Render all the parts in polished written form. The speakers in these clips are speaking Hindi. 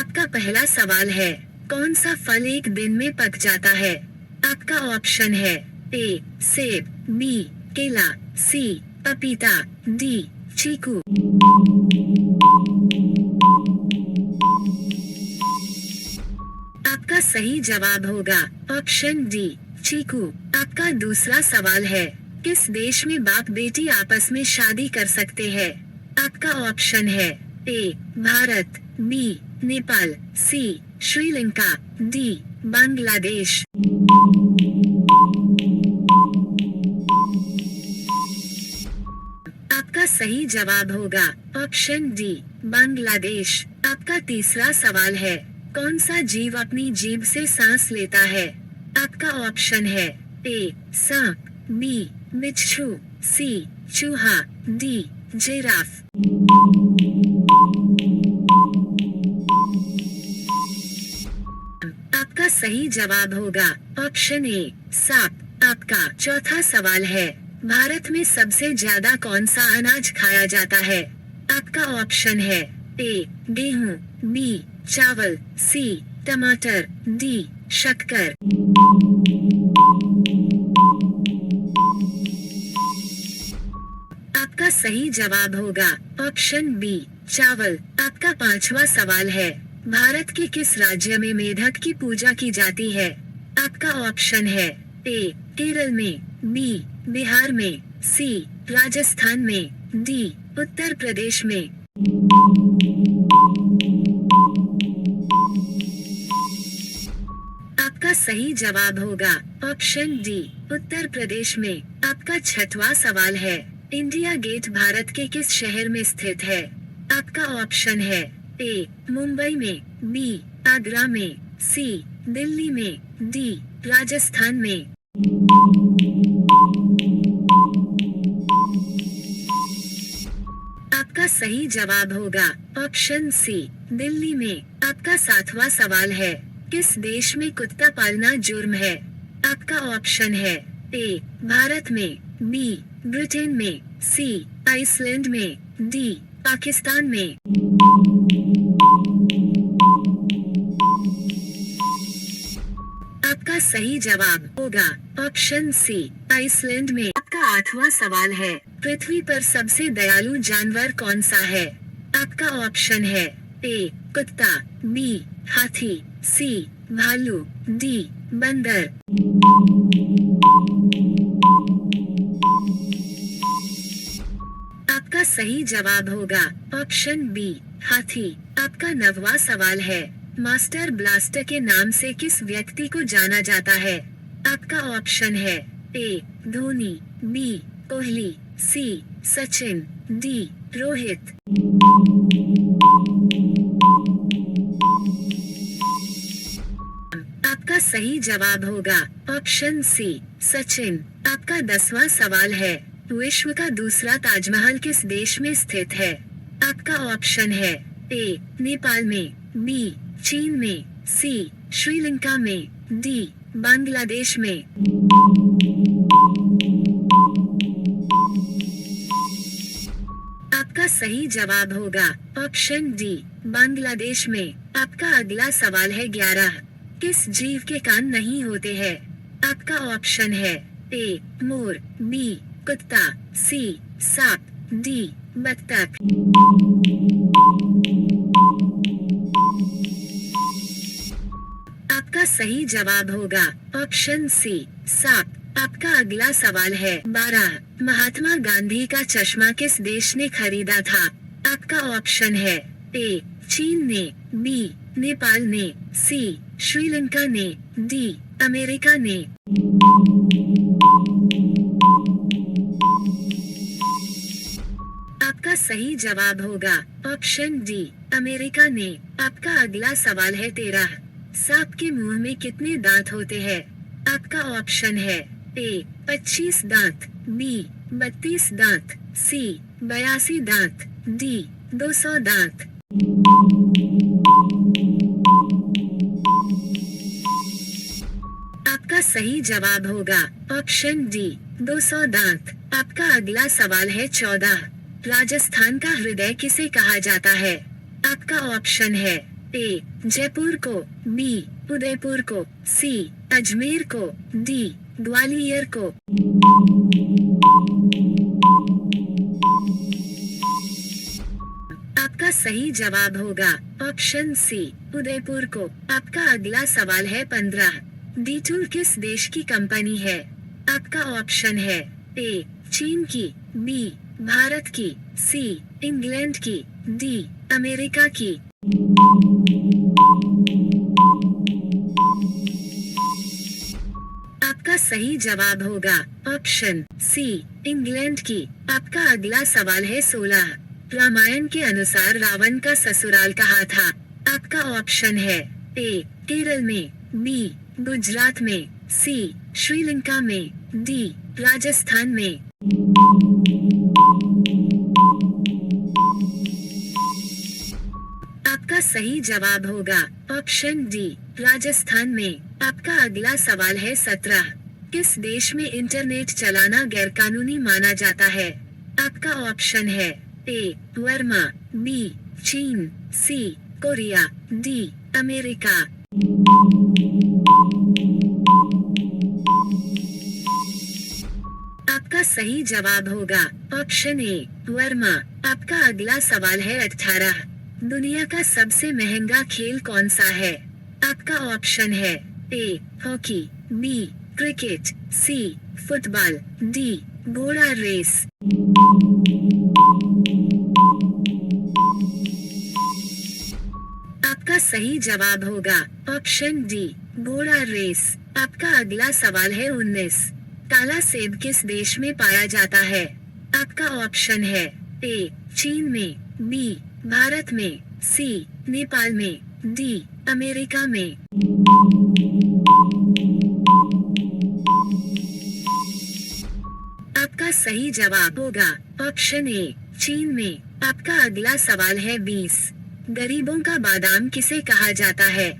आपका पहला सवाल है, कौन सा फल एक दिन में पक जाता है? आपका ऑप्शन है ए सेब, बी केला, सी पपीता, डी चीकू। आपका सही जवाब होगा ऑप्शन डी चीकू। आपका दूसरा सवाल है, किस देश में बाप बेटी आपस में शादी कर सकते हैं? आपका ऑप्शन है ए भारत, बी नेपाल, सी श्रीलंका, डी बांग्लादेश। आपका सही जवाब होगा ऑप्शन डी बांग्लादेश। आपका तीसरा सवाल है, कौन सा जीव अपनी जीभ से सांस लेता है? आपका ऑप्शन है ए सांप, बी बिच्छू, सी चूहा, डी जिराफ। आपका सही जवाब होगा ऑप्शन ए सांप। आपका चौथा सवाल है, भारत में सबसे ज्यादा कौन सा अनाज खाया जाता है? आपका ऑप्शन है ए गेहूं, बी चावल, सी टमाटर, डी शक्कर। आपका सही जवाब होगा ऑप्शन बी चावल। आपका पांचवा सवाल है, भारत के किस राज्य में मेढक की पूजा की जाती है? आपका ऑप्शन है ए केरल में, बी बिहार में, सी राजस्थान में, डी उत्तर प्रदेश में। आपका सही जवाब होगा ऑप्शन डी उत्तर प्रदेश में। आपका छठवां सवाल है, इंडिया गेट भारत के किस शहर में स्थित है? आपका ऑप्शन है ए मुंबई में, बी आगरा में, सी दिल्ली में, डी राजस्थान में। आपका सही जवाब होगा ऑप्शन सी दिल्ली में। आपका सातवां सवाल है, किस देश में कुत्ता पालना जुर्म है? आपका ऑप्शन है ए भारत में, बी ब्रिटेन में, सी आइसलैंड में, डी पाकिस्तान में। आपका सही जवाब होगा ऑप्शन सी आइसलैंड में। आपका आठवां सवाल है, पृथ्वी पर सबसे दयालु जानवर कौन सा है? आपका ऑप्शन है ए कुत्ता, बी हाथी, सी भालू, डी बंदर। आपका सही जवाब होगा ऑप्शन बी हाथी। आपका नौवां सवाल है, मास्टर ब्लास्टर के नाम से किस व्यक्ति को जाना जाता है? आपका ऑप्शन है ए धोनी, बी कोहली, सी सचिन, डी रोहित। आपका सही जवाब होगा ऑप्शन सी सचिन। आपका 10वां सवाल है, विश्व का दूसरा ताजमहल किस देश में स्थित है? आपका ऑप्शन है ए नेपाल में, बी चीन में, सी श्रीलंका में, डी बांग्लादेश में। आपका सही जवाब होगा ऑप्शन डी बांग्लादेश में। आपका अगला सवाल है 11, किस जीव के कान नहीं होते हैं? आपका ऑप्शन है ए मोर, बी कुत्ता, सी सांप, डी बत्तख। आपका सही जवाब होगा ऑप्शन सी सांप। आपका अगला सवाल है 12, महात्मा गांधी का चश्मा किस देश ने खरीदा था? आपका ऑप्शन है ए चीन ने, बी नेपाल ने, सी श्रीलंका ने, डी अमेरिका ने। आपका सही जवाब होगा ऑप्शन डी अमेरिका ने। आपका अगला सवाल है 13, सांप के मुंह में कितने दांत होते हैं? आपका ऑप्शन है ए 25 दांत, बी 32 दांत, सी 82 दांत, डी 200 दांत। आपका सही जवाब होगा ऑप्शन डी 200 दांत। आपका अगला सवाल है 14, राजस्थान का हृदय किसे कहा जाता है? आपका ऑप्शन है ए जयपुर को, बी उदयपुर को, सी अजमेर को, डी ग्वालियर को। आपका सही जवाब होगा ऑप्शन सी उदयपुर को। आपका अगला सवाल है 15। डिटूर किस देश की कंपनी है? आपका ऑप्शन है ए चीन की, बी भारत की, सी इंग्लैंड की, डी अमेरिका की। आपका सही जवाब होगा ऑप्शन सी इंग्लैंड की। आपका अगला सवाल है 16। रामायण के अनुसार रावण का ससुराल कहाँ था? आपका ऑप्शन है ए केरल में, बी गुजरात में, सी श्रीलंका में, डी राजस्थान में। आपका सही जवाब होगा ऑप्शन डी राजस्थान में। आपका अगला सवाल है 17। किस देश में इंटरनेट चलाना गैरकानूनी माना जाता है? आपका ऑप्शन है ए वर्मा, बी चीन, सी कोरिया, डी अमेरिका। आपका सही जवाब होगा ऑप्शन ए वर्मा। आपका अगला सवाल है 18। दुनिया का सबसे महंगा खेल कौन सा है? आपका ऑप्शन है A hockey, B cricket, C football, D घोड़ा रेस। आपका सही जवाब होगा ऑप्शन डी घोड़ा रेस। आपका अगला सवाल है 19। काला सेब किस देश में पाया जाता है? आपका ऑप्शन है ए चीन में, बी भारत में, सी नेपाल में, डी अमेरिका में। आपका सही जवाब होगा ऑप्शन ए चीन में। आपका अगला सवाल है 20। गरीबों का बादाम किसे कहा जाता है?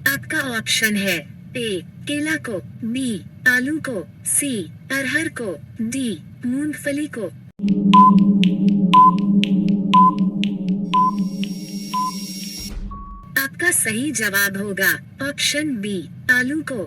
आपका ऑप्शन है ए केला को, बी आलू को, सी अरहर को, डी मूंगफली को। आपका सही जवाब होगा ऑप्शन बी आलू को।